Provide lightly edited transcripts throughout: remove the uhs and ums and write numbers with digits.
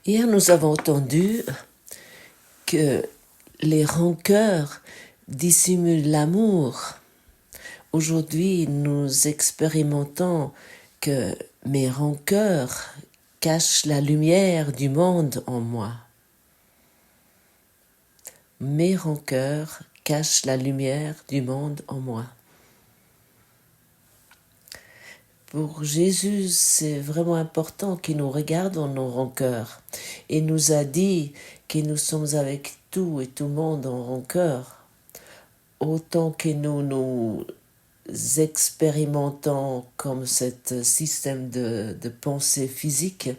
Hier, nous avons entendu que les rancœurs dissimulent l'amour. Aujourd'hui, nous expérimentons que mes rancœurs cachent la lumière du monde en moi. Mes rancœurs cachent la lumière du monde en moi. Pour Jésus, c'est vraiment important qu'il nous regarde dans nos rancœurs. Il nous a dit que nous sommes avec tout et tout le monde en rancœur. Autant que nous expérimentons comme ce système de pensée physique.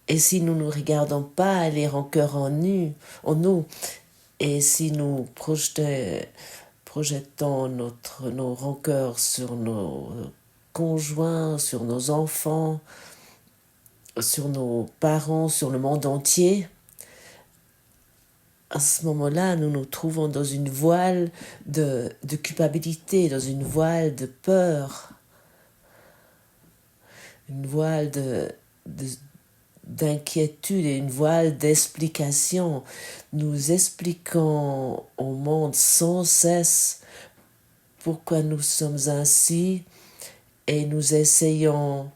Et si nous ne regardons pas les rancœurs en nous, et si nous projetons nos rancœurs sur nos conjoints, sur nos enfants, sur nos parents, sur le monde entier, à ce moment-là, nous nous trouvons dans une voile de culpabilité, dans une voile de peur, une voile d'inquiétude et une voile d'explication. Nous expliquons au monde sans cesse pourquoi nous sommes ainsi et nous essayons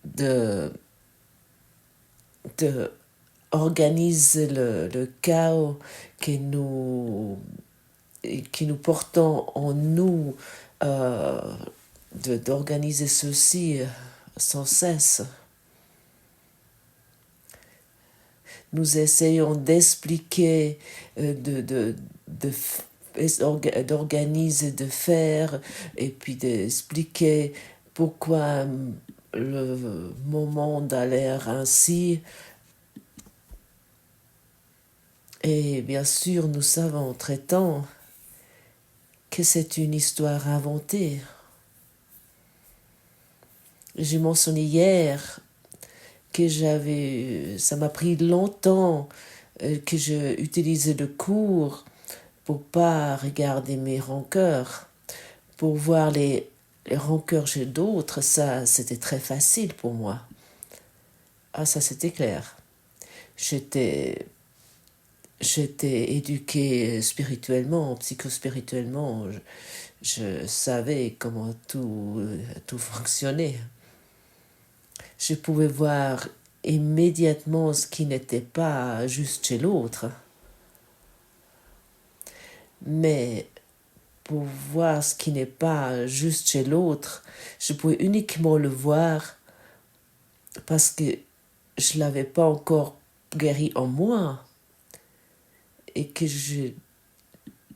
de organiser le chaos que nous portons en nous, d'organiser ceci sans cesse. Nous essayons d'expliquer, d'organiser, de faire, et puis d'expliquer pourquoi mon monde a l'air ainsi. Et bien sûr, nous savons très temps que c'est une histoire inventée. J'ai mentionné hier que ça m'a pris longtemps que je utilisais le cours pour pas regarder mes rancœurs, pour voir les rancœurs chez d'autres. Ça, c'était très facile pour moi. Ah, ça, c'était clair. J'étais éduquée spirituellement, psychospirituellement. Je savais comment tout fonctionnait. Je pouvais voir immédiatement ce qui n'était pas juste chez l'autre. Mais pour voir ce qui n'est pas juste chez l'autre, je pouvais uniquement le voir parce que je ne l'avais pas encore guéri en moi et que je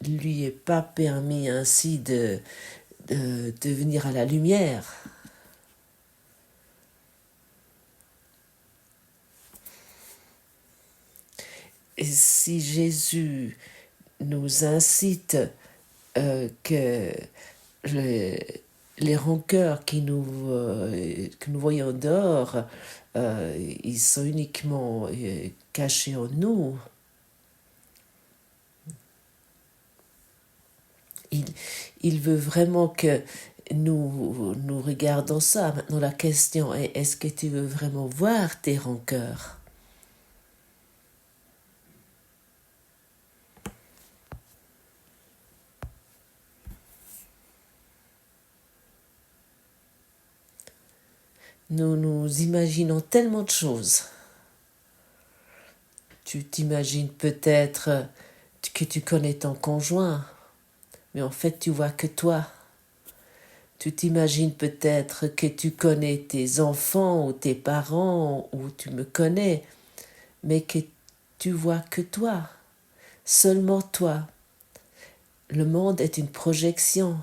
lui ai pas permis ainsi de venir à la lumière. Et si Jésus nous incite que les rancœurs que nous voyons dehors, ils sont uniquement cachés en nous. Il veut vraiment que nous regardons ça. Maintenant, la question est, est-ce que tu veux vraiment voir tes rancœurs? Nous imaginons tellement de choses. Tu t'imagines peut-être que tu connais ton conjoint, mais en fait tu vois que toi. Tu t'imagines peut-être que tu connais tes enfants ou tes parents ou tu me connais, mais que tu vois que toi, seulement toi. Le monde est une projection.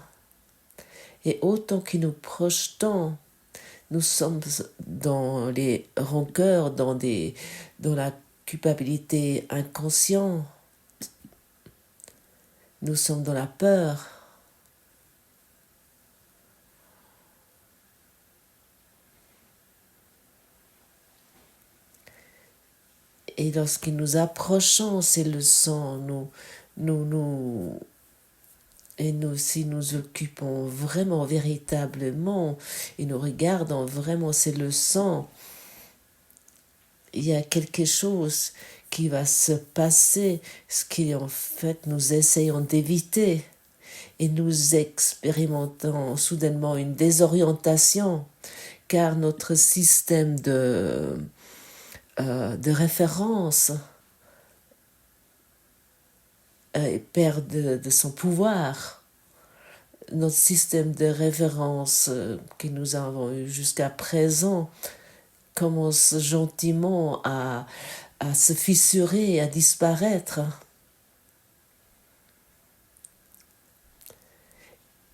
Et autant que nous projetons, nous sommes dans les rancœurs, dans la culpabilité inconsciente. Nous sommes dans la peur. Et lorsque nous approchons ces leçons, nous Et nous, si nous occupons vraiment, véritablement, et nous regardons vraiment ces leçons, il y a quelque chose qui va se passer, ce qui en fait nous essayons d'éviter. Et nous expérimentons soudainement une désorientation, car notre système de référence perd de son pouvoir. Notre système de référence que nous avons eu jusqu'à présent commence gentiment à se fissurer, à disparaître.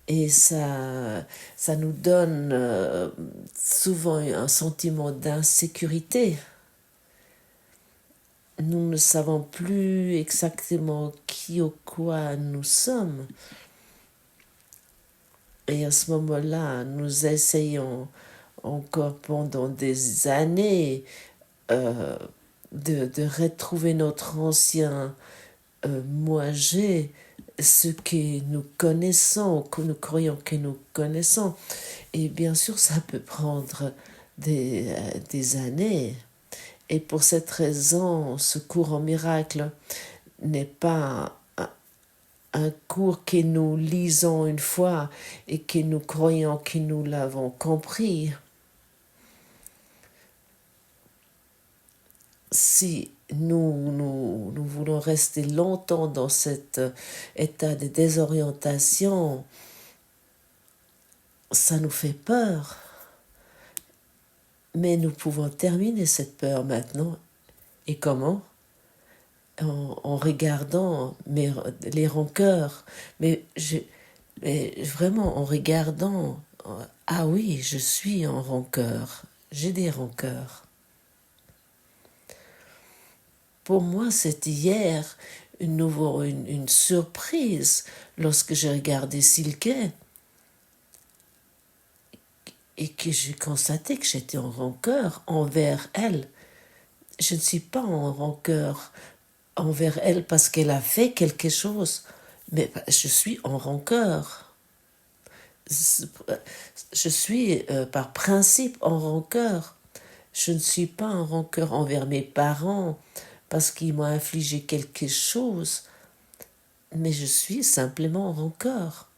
Et ça nous donne souvent un sentiment d'insécurité. Nous ne savons plus exactement qui ou quoi nous sommes. Et à ce moment-là, nous essayons encore pendant des années de retrouver notre ancien moi-j'ai, ce que nous connaissons, que nous croyons que nous connaissons. Et bien sûr, ça peut prendre des années. Et pour cette raison, ce cours en miracle n'est pas un cours que nous lisons une fois et que nous croyons que nous l'avons compris. Si nous voulons rester longtemps dans cet état de désorientation, ça nous fait peur. Mais nous pouvons terminer cette peur maintenant. Et comment ? En regardant les rancœurs. Mais vraiment en regardant, ah oui, je suis en rancœur. J'ai des rancœurs. Pour moi, c'était hier une surprise lorsque j'ai regardé Silke et que j'ai constaté que j'étais en rancœur envers elle. Je ne suis pas en rancœur envers elle parce qu'elle a fait quelque chose, mais je suis en rancœur. Je suis par principe en rancœur. Je ne suis pas en rancœur envers mes parents parce qu'ils m'ont infligé quelque chose, mais je suis simplement en rancœur.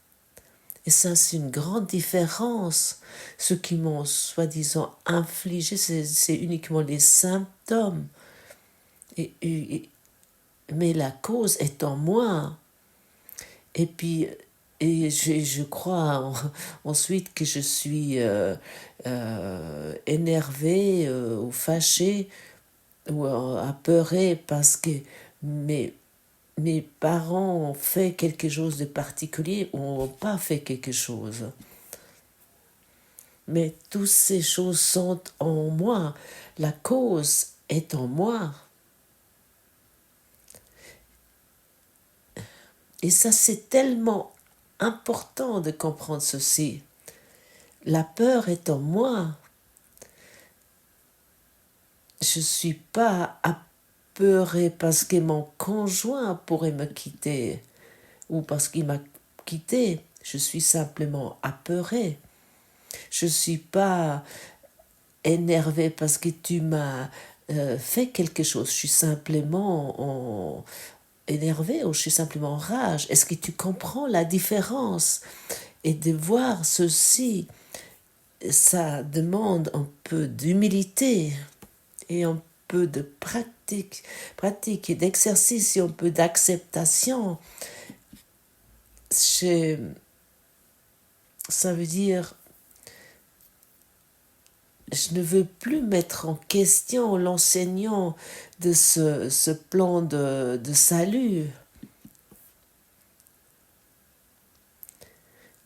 Et ça, c'est une grande différence. Ceux qui m'ont soi-disant infligé, c'est uniquement les symptômes. Mais la cause est en moi. Et puis, je crois ensuite que je suis énervée ou fâchée ou apeurée parce que mes parents ont fait quelque chose de particulier ou n'ont pas fait quelque chose. Mais toutes ces choses sont en moi. La cause est en moi. Et ça, c'est tellement important de comprendre ceci. La peur est en moi. Je ne suis pas apeurée parce que mon conjoint pourrait me quitter ou parce qu'il m'a quitté. Je suis simplement apeurée. Je ne suis pas énervée parce que tu m'as fait quelque chose. Je suis simplement énervée ou je suis simplement en rage. Est-ce que tu comprends la différence? Et de voir ceci, ça demande un peu d'humilité et un peu de pratique et d'exercice et un peu d'acceptation. Ça veut dire je ne veux plus mettre en question l'enseignant de ce plan de salut.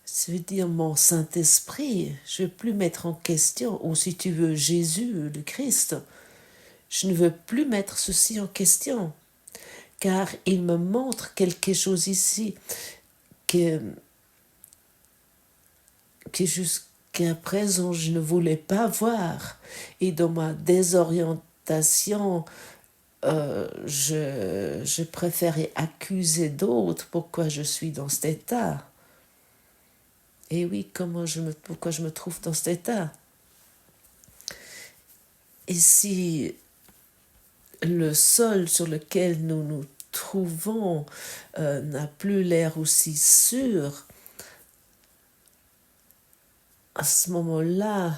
Ça veut dire mon Saint-Esprit, je ne veux plus mettre en question, ou si tu veux Jésus, le Christ, je ne veux plus mettre ceci en question, car il me montre quelque chose ici que jusqu'à présent je ne voulais pas voir, et dans ma désorientation, je préférais accuser d'autres pourquoi je suis dans cet état. Et oui, pourquoi je me trouve dans cet état? Et si le sol sur lequel nous nous trouvons n'a plus l'air aussi sûr, à ce moment-là,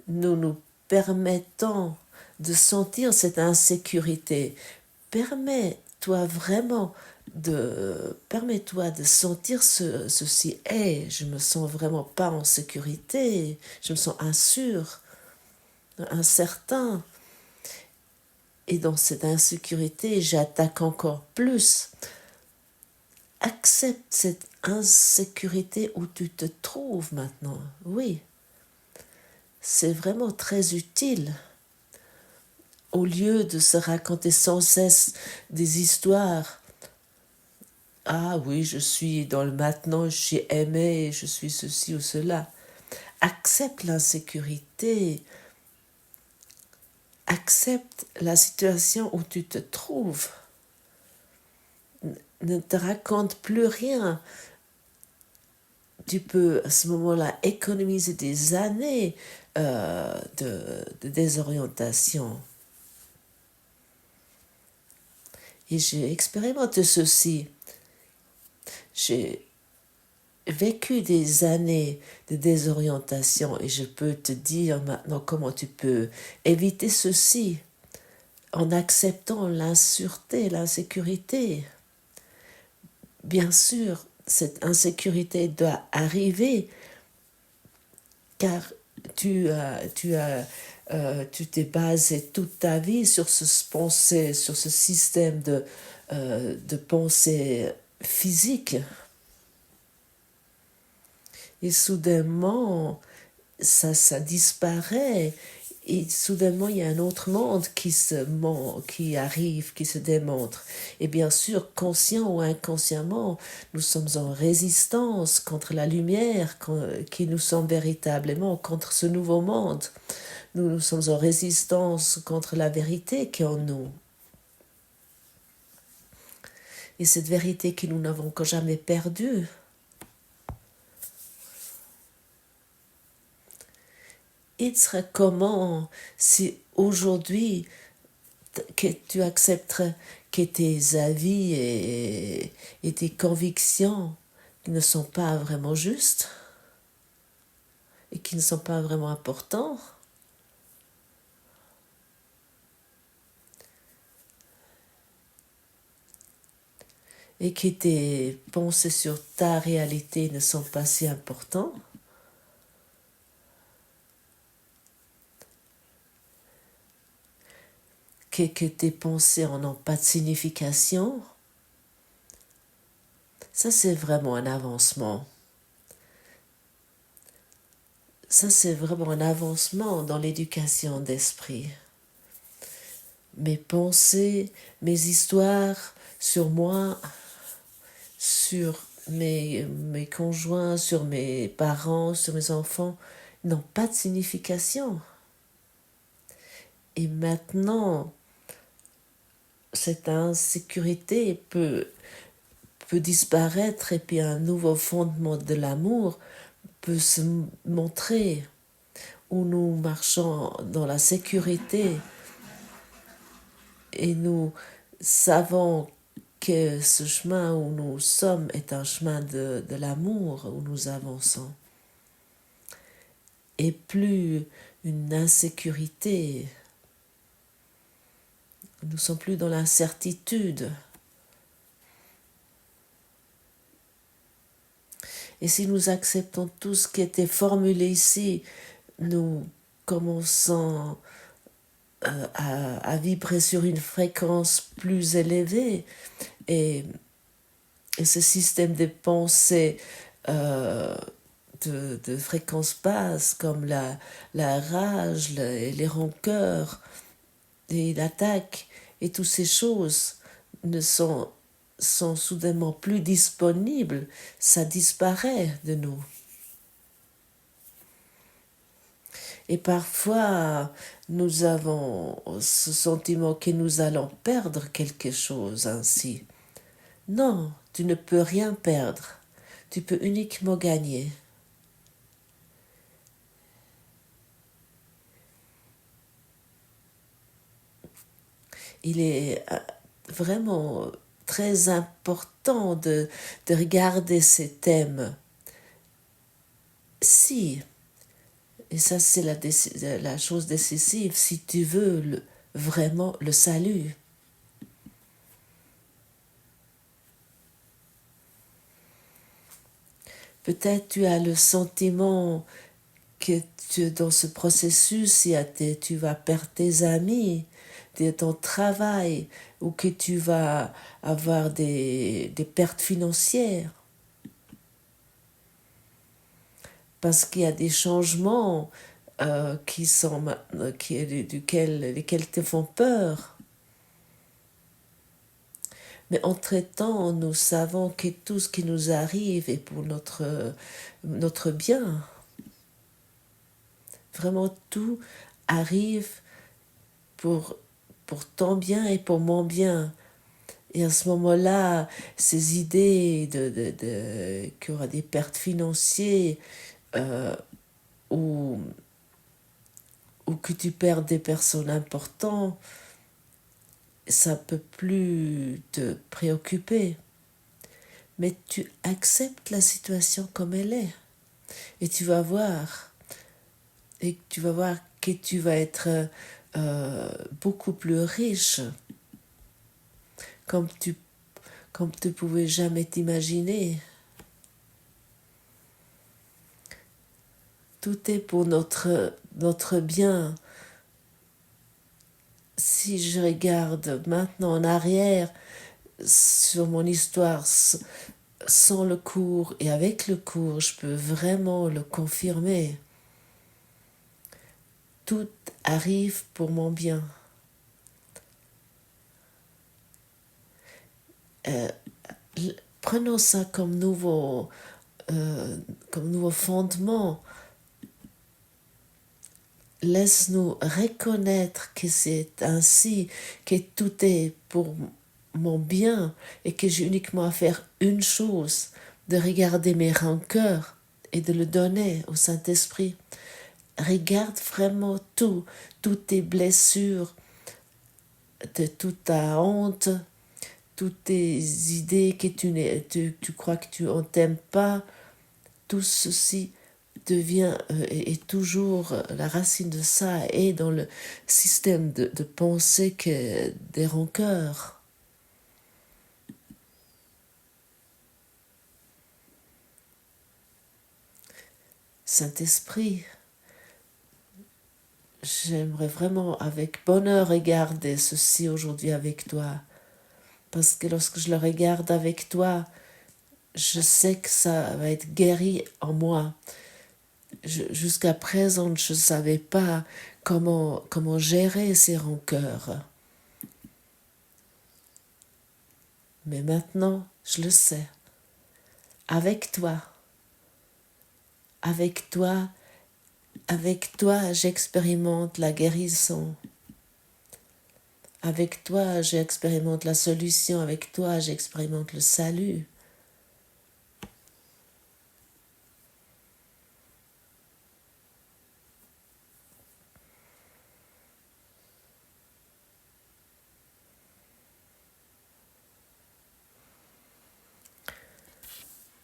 nous nous permettons de sentir cette insécurité. Permets-toi de sentir ceci. Hey, je me sens vraiment pas en sécurité, je me sens incertain. Et dans cette insécurité, j'attaque encore plus. Accepte cette insécurité où tu te trouves maintenant. Oui, c'est vraiment très utile. Au lieu de se raconter sans cesse des histoires. Ah oui, je suis dans le maintenant, je suis aimé, je suis ceci ou cela. Accepte l'insécurité. Accepte la situation où tu te trouves. Ne te raconte plus rien. Tu peux à ce moment-là économiser des années de désorientation. Et j'ai expérimenté ceci. J'ai vécu des années de désorientation et je peux te dire maintenant comment tu peux éviter ceci en acceptant l'insureté, l'insécurité. Bien sûr, cette insécurité doit arriver car tu t'es basé toute ta vie sur sur ce système de pensée physique. Et soudainement, ça disparaît. Et soudainement, il y a un autre monde qui arrive, qui se démontre. Et bien sûr, conscient ou inconsciemment, nous sommes en résistance contre la lumière qui nous sommes véritablement, contre ce nouveau monde. Nous sommes en résistance contre la vérité qui est en nous. Et cette vérité que nous n'avons encore jamais perdue. Il serait comment si aujourd'hui que tu accepterais que tes avis et tes convictions ne sont pas vraiment justes et qui ne sont pas vraiment importants? Et que tes pensées sur ta réalité ne sont pas si importantes? Que tes pensées n'ont pas de signification? Ça, c'est vraiment un avancement. Ça, c'est vraiment un avancement dans l'éducation d'esprit. Mes pensées, mes histoires sur moi, sur mes conjoints, sur mes parents, sur mes enfants, n'ont pas de signification. Et maintenant, cette insécurité peut disparaître et puis un nouveau fondement de l'amour peut se montrer où nous marchons dans la sécurité et nous savons que ce chemin où nous sommes est un chemin de l'amour où nous avançons et plus une insécurité. Nous ne sommes plus dans l'incertitude. Et si nous acceptons tout ce qui était formulé ici, nous commençons à vibrer sur une fréquence plus élevée et ce système de pensée de fréquences basses comme la rage, les rancœurs et l'attaque et toutes ces choses ne sont soudainement plus disponibles, ça disparaît de nous. Et parfois, nous avons ce sentiment que nous allons perdre quelque chose ainsi. Non, tu ne peux rien perdre. Tu peux uniquement gagner. il est vraiment très important de regarder ces thèmes. Si, et ça c'est la chose décisive, si tu veux vraiment le salut. Peut-être tu as le sentiment que dans ce processus, tu vas perdre tes amis, ton travail, ou que tu vas avoir des pertes financières. Parce qu'il y a des changements lesquels te font peur. Mais entre-temps, nous savons que tout ce qui nous arrive est pour notre bien. Vraiment, tout arrive pour ton bien et pour mon bien. Et à ce moment-là, ces idées qu'il y aura des pertes financières ou que tu perds des personnes importantes, ça ne peut plus te préoccuper. Mais tu acceptes la situation comme elle est. Et tu vas voir. Et tu vas voir que tu vas être beaucoup plus riche. Comme tu ne pouvais jamais t'imaginer. Tout est pour notre bien. Si je regarde maintenant en arrière sur mon histoire sans le cours et avec le cours, je peux vraiment le confirmer. Tout arrive pour mon bien. Prenons ça comme nouveau fondement. Laisse-nous reconnaître que c'est ainsi, que tout est pour mon bien et que j'ai uniquement à faire une chose, de regarder mes rancœurs et de le donner au Saint-Esprit. Regarde vraiment toutes tes blessures, toute ta honte, toutes tes idées que tu crois que tu en t'aimes pas, tout ceci devient est toujours la racine de ça est dans le système de pensée que des rancœurs. Saint-Esprit, j'aimerais vraiment avec bonheur regarder ceci aujourd'hui avec toi. Parce que lorsque je le regarde avec toi, je sais que ça va être guéri en moi. Jusqu'à présent, je ne savais pas comment gérer ces rancœurs. Mais maintenant, je le sais. Avec toi, j'expérimente la guérison. Avec toi, j'expérimente la solution. Avec toi, j'expérimente le salut.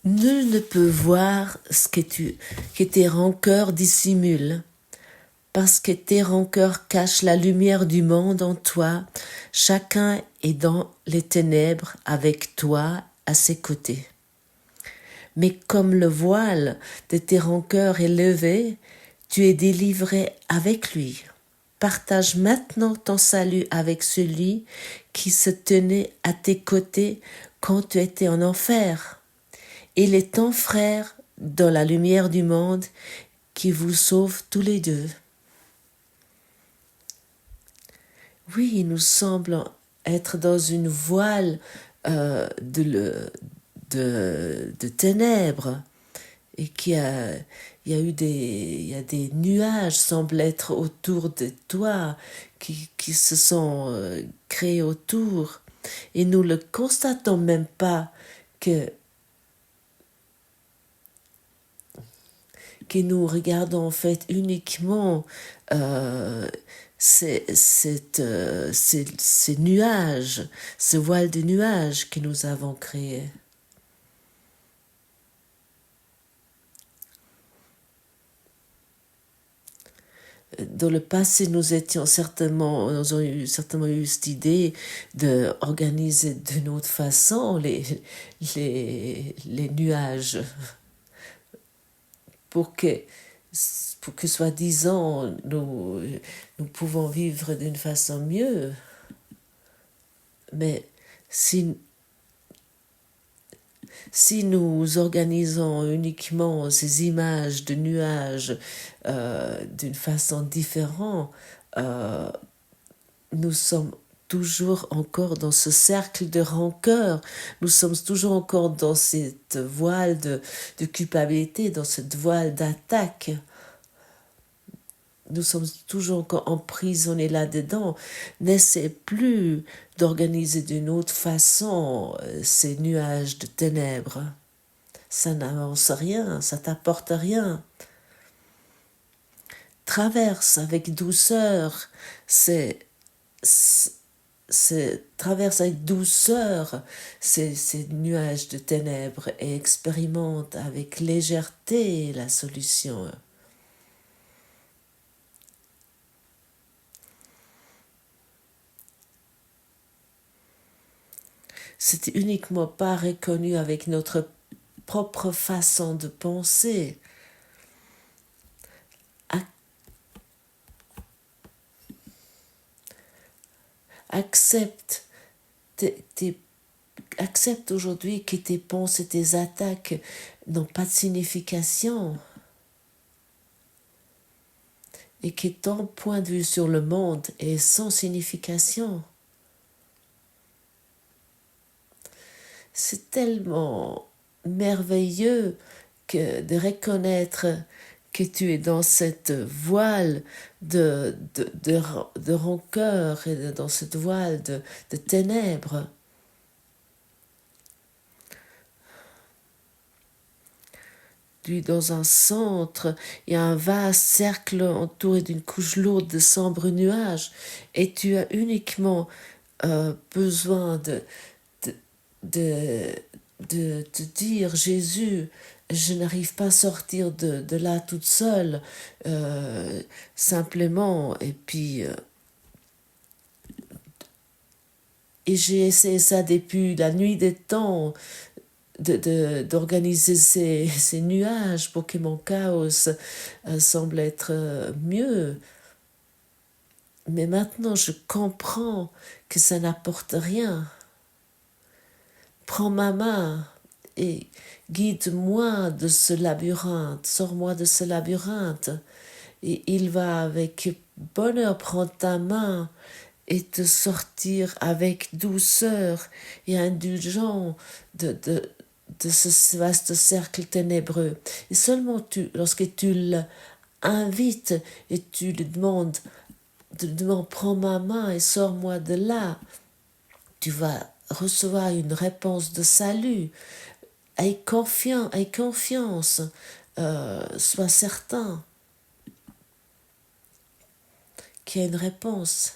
Nul ne peut voir ce que tes rancœurs dissimulent. Parce que tes rancœurs cachent la lumière du monde en toi, chacun est dans les ténèbres avec toi à ses côtés. Mais comme le voile de tes rancœurs est levé, tu es délivré avec lui. Partage maintenant ton salut avec celui qui se tenait à tes côtés quand tu étais en enfer. Il est ton frère dans la lumière du monde qui vous sauve tous les deux. Oui, il nous semble être dans une voile de ténèbres et il y a des nuages semblent être autour de toi qui se sont créés autour et nous ne le constatons même pas que nous regardons en fait uniquement ces nuages, ce voile de nuages que nous avons créé. Dans le passé, nous avons certainement eu cette idée d'organiser d'une autre façon les nuages pour que soi-disant, nous pouvons vivre d'une façon mieux. Mais si nous organisons uniquement ces images de nuages d'une façon différente, nous sommes toujours encore dans ce cercle de rancœur, nous sommes toujours encore dans cette voile de culpabilité, dans cette voile d'attaque. Nous sommes toujours encore emprisonnés là-dedans. N'essaie plus d'organiser d'une autre façon ces nuages de ténèbres. Ça n'avance rien, ça t'apporte rien. Traverse avec douceur traverse avec douceur ces nuages de ténèbres et expérimente avec légèreté la solution. C'est uniquement pas reconnu avec notre propre façon de penser. Accepte aujourd'hui que tes pensées et tes attaques n'ont pas de signification et que ton point de vue sur le monde est sans signification. C'est tellement merveilleux de reconnaître que tu es dans cette voile de rancœur et dans cette voile de ténèbres. Tu es dans un centre, il y a un vaste cercle entouré d'une couche lourde de sombres nuages et tu as uniquement besoin de te dire, Jésus, je n'arrive pas à sortir de là toute seule, simplement, et puis et j'ai essayé ça depuis la nuit des temps, d'organiser ces nuages pour que mon chaos semble être mieux. Mais maintenant, je comprends que ça n'apporte rien. Prends ma main et guide-moi de ce labyrinthe, sors-moi de ce labyrinthe. Et il va avec bonheur prendre ta main et te sortir avec douceur et indulgence de ce vaste cercle ténébreux. Et seulement lorsque tu l'invites et tu lui demandes, prends ma main et sors-moi de là, tu vas recevoir une réponse de salut. Aie confiance, sois certain qu'il y a une réponse.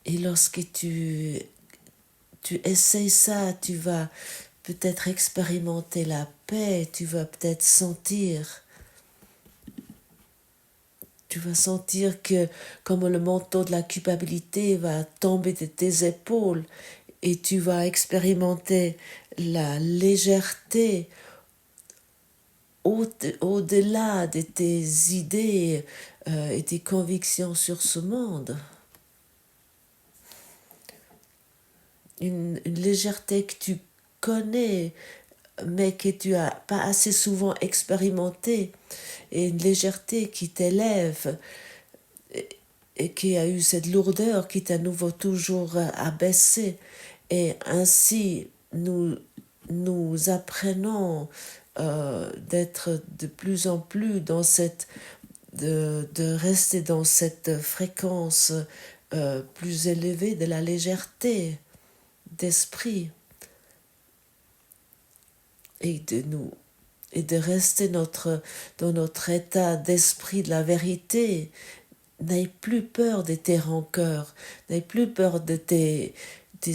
Et lorsque tu essayes ça, tu vas peut-être expérimenter la paix, tu vas peut-être sentir que comme le manteau de la culpabilité va tomber de tes épaules et tu vas expérimenter la légèreté au-delà de tes idées et tes convictions sur ce monde. Une légèreté que tu connais mais que tu n'as pas assez souvent expérimenté, et une légèreté qui t'élève et qui a eu cette lourdeur qui t'a nouveau toujours abaissé. Et ainsi, nous apprenons d'être de plus en plus dans de rester dans cette fréquence plus élevée de la légèreté d'esprit et de nous et de rester dans notre état d'esprit de la vérité. N'aie plus peur de tes rancœurs, n'aie plus peur de tes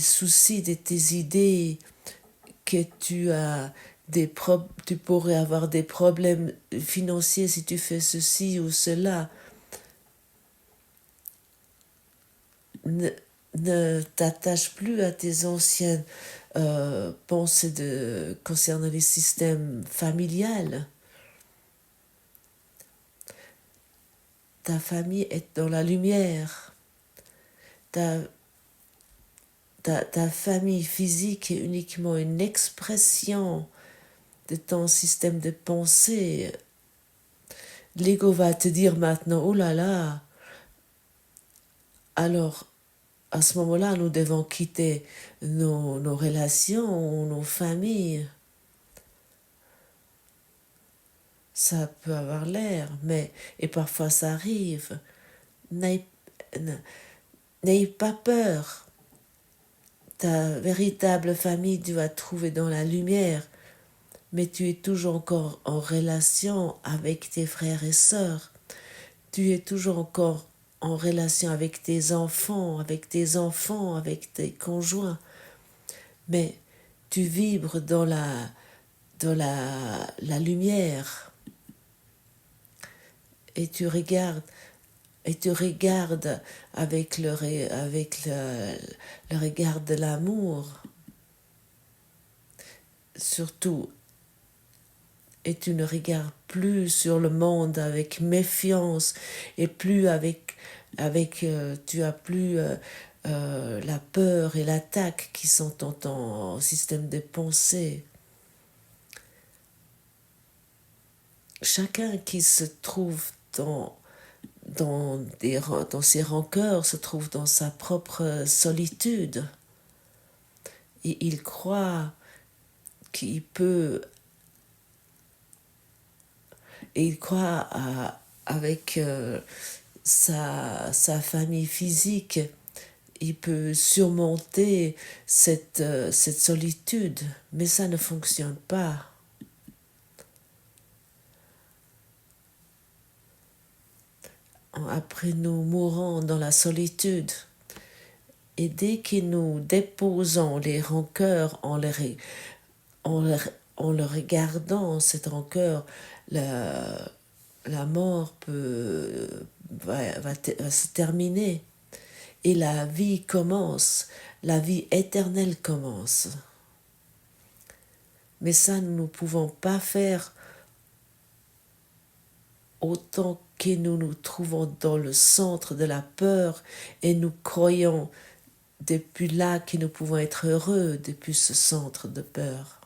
soucis, de tes idées, que tu pourrais avoir des problèmes financiers si tu fais ceci ou cela. Ne t'attache plus à tes anciennes pensées concernant les systèmes familiales. Ta famille est dans la lumière. Ta famille physique est uniquement une expression de ton système de pensée. L'ego va te dire maintenant, oh là là, alors à ce moment-là, nous devons quitter nos relations, nos familles. Ça peut avoir l'air, et parfois ça arrive. N'aie pas peur. Ta véritable famille, tu vas trouver dans la lumière, mais tu es toujours encore en relation avec tes frères et sœurs. Tu es toujours encore en relation avec tes enfants, avec tes conjoints. Mais tu vibres dans la lumière et tu regardes avec le regard de l'amour, surtout, et tu ne regardes plus sur le monde avec méfiance et plus tu as plus la peur et l'attaque qui sont dans ton système de pensée. Chacun qui se trouve dans ses rancœurs se trouve dans sa propre solitude. Et il croit qu'il peut, et il croit avec sa famille physique, il peut surmonter cette solitude, mais ça ne fonctionne pas. Après, nous mourons dans la solitude. Et dès que nous déposons les rancœurs en le regardant, cette rancœur, la mort va se terminer. Et la vie commence, la vie éternelle commence. Mais ça, nous ne pouvons pas faire autant que nous nous trouvons dans le centre de la peur et nous croyons depuis là que nous pouvons être heureux depuis ce centre de peur.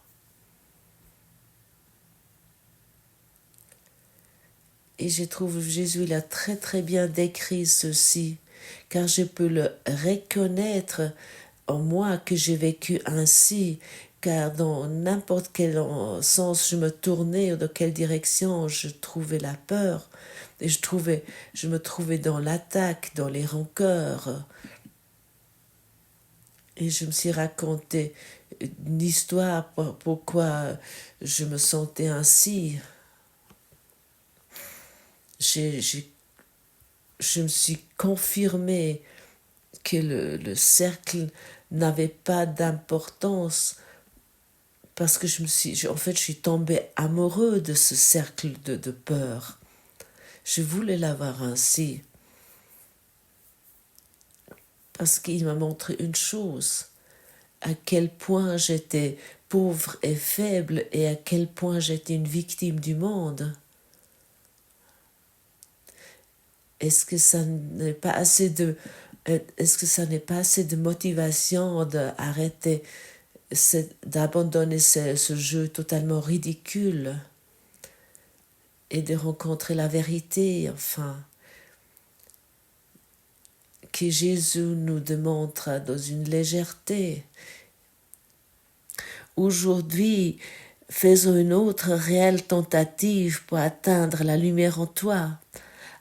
Et je trouve Jésus il a très très bien décrit ceci, car je peux le reconnaître en moi que j'ai vécu ainsi, car dans n'importe quel sens je me tournais ou dans quelle direction je trouvais la peur, et je me trouvais dans l'attaque, dans les rancœurs. Et je me suis raconté une histoire pourquoi je me sentais ainsi. Je me suis confirmé que le cercle n'avait pas d'importance parce que je suis tombée amoureux de ce cercle de peur. Je voulais l'avoir ainsi. Parce qu'il m'a montré une chose, à quel point j'étais pauvre et faible et à quel point j'étais une victime du monde. Est-ce que ça n'est pas assez de motivation d'arrêter, d'abandonner ce jeu totalement ridicule et de rencontrer la vérité, enfin, que Jésus nous démontre dans une légèreté. Aujourd'hui, faisons une autre réelle tentative pour atteindre la lumière en toi.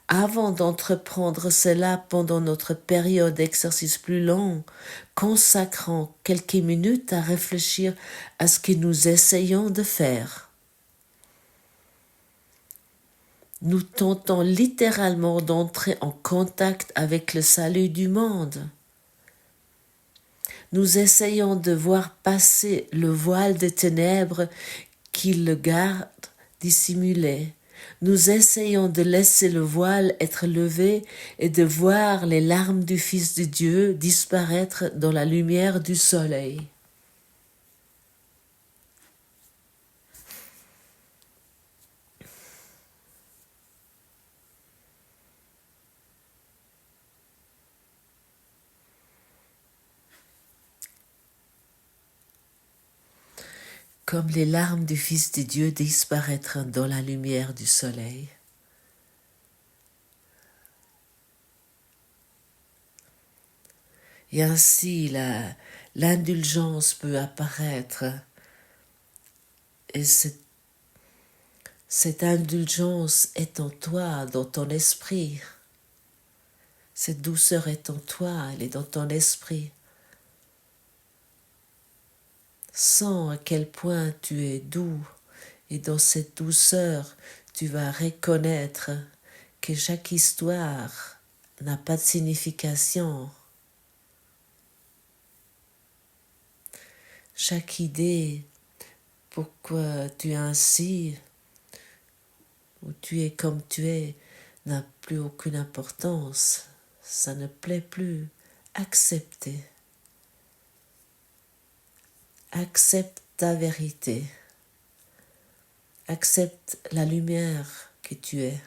Avant d'entreprendre cela pendant notre période d'exercice plus long, consacrons quelques minutes à réfléchir à ce que nous essayons de faire. nous tentons littéralement d'entrer en contact avec le salut du monde. Nous essayons de voir passer le voile de ténèbres qui le garde dissimulé. Nous essayons de laisser le voile être levé et de voir les larmes du Fils de Dieu disparaître dans la lumière du soleil. Comme les larmes du Fils de Dieu disparaître dans la lumière du soleil. Et ainsi l'indulgence peut apparaître. Et cette indulgence est en toi, dans ton esprit. Cette douceur est en toi, elle est dans ton esprit. Sens à quel point tu es doux et dans cette douceur, tu vas reconnaître que chaque histoire n'a pas de signification. Chaque idée, pourquoi tu es ainsi, ou tu es comme tu es, n'a plus aucune importance. Ça ne plaît plus. Accepter. Accepte ta vérité. Accepte la lumière que tu es.